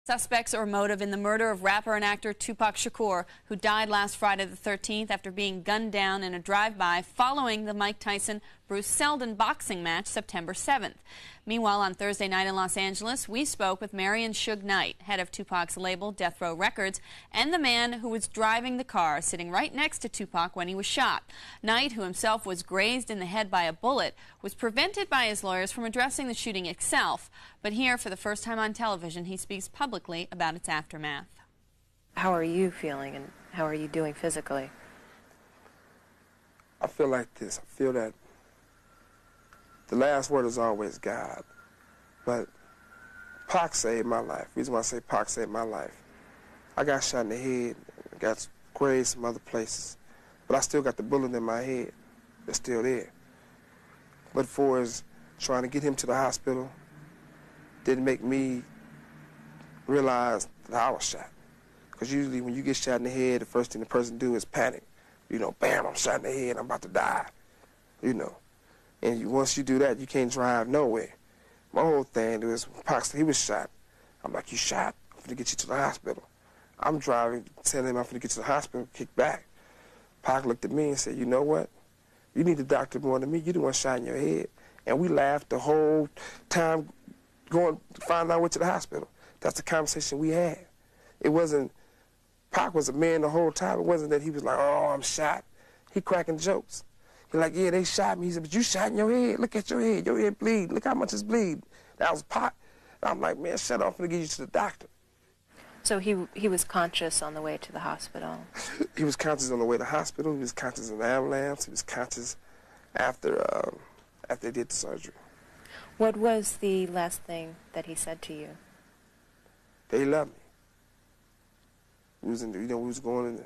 Suspects or motive in the murder of rapper and actor Tupac Shakur, who died last Friday the 13th after being gunned down in a drive-by following the Mike Tyson-Bruce Seldon boxing match September 7th. Meanwhile, on Thursday night in Los Angeles, we spoke with Marion Suge Knight, head of Tupac's label Death Row Records, and the man who was driving the car sitting right next to Tupac when he was shot. Knight, who himself was grazed in the head by a bullet, was prevented by his lawyers from addressing the shooting itself. But here, for the first time on television, he speaks publicly about its aftermath. How are you feeling and how are you doing physically? I feel like this. I feel that the last word is always God. But Pac saved my life. The reason why I say Pac saved my life, I got shot in the head, got grazed some other places, but I still got the bullet in my head. It's still there. But for is trying to get him to the hospital didn't make me realize that I was shot. Because usually when you get shot in the head, the first thing the person do is panic. You know, bam, I'm shot in the head, I'm about to die. You know. And once you do that, you can't drive nowhere. My whole thing was, Pac, he was shot. I'm like, you shot? I'm going to get you to the hospital. I'm driving, telling him I'm going to get to the hospital, kick back. Pac looked at me and said, you know what? You need the doctor more than me. You the one shot in your head. And we laughed the whole time going to find out went to the hospital. That's the conversation we had. It wasn't, Pac was a man the whole time. It wasn't that he was like, oh, I'm shot. He cracking jokes. He like, yeah, they shot me. He said, but you shot in your head. Look at your head bleed. Look how much it's bleed. That was Pac. I'm like, man, shut up. I'm going to get you to the doctor. So he was conscious on the way to the hospital? He was conscious on the way to the hospital. He was conscious in the ambulance. He was conscious after they did the surgery. What was the last thing that he said to you? That he loved me. We was in, we was going in,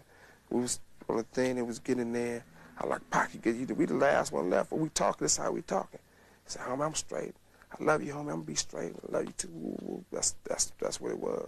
we was on the thing and was getting there. I like, Pac, we the last one left. When we talking, this is how we talking. He said, homie, I'm straight. I love you, homie. I'm gonna be straight. I love you too. That's what it was.